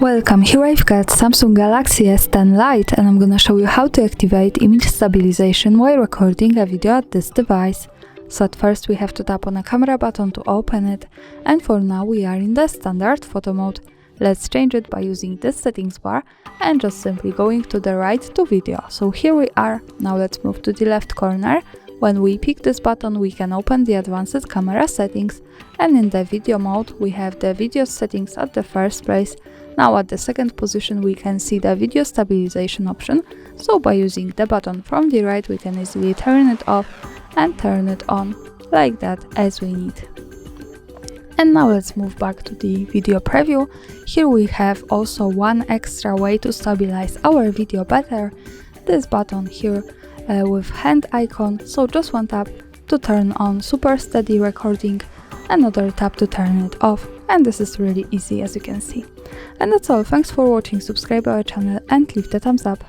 Welcome, here I've got Samsung Galaxy S10 Lite and I'm gonna show you how to activate image stabilization while recording a video at this device. So at first we have to tap on a camera button to open it, and for now we are in the standard photo mode. Let's change it by using this settings bar and just simply going to the right to video. So here we are. Now let's move to the left corner. When we pick this button, we can open the advanced camera settings, and in the video mode we have the video settings at the first place. Now at the second position we can see the video stabilization option, so by using the button from the right we can easily turn it off and turn it on, like that, as we need. And now let's move back to the video preview. Here we have also one extra way to stabilize our video better, this button here with hand icon, so just one tap to turn on super steady recording, another tap to turn it off, and this is really easy, as you can see. And that's all, thanks for watching, subscribe our channel and leave the thumbs up.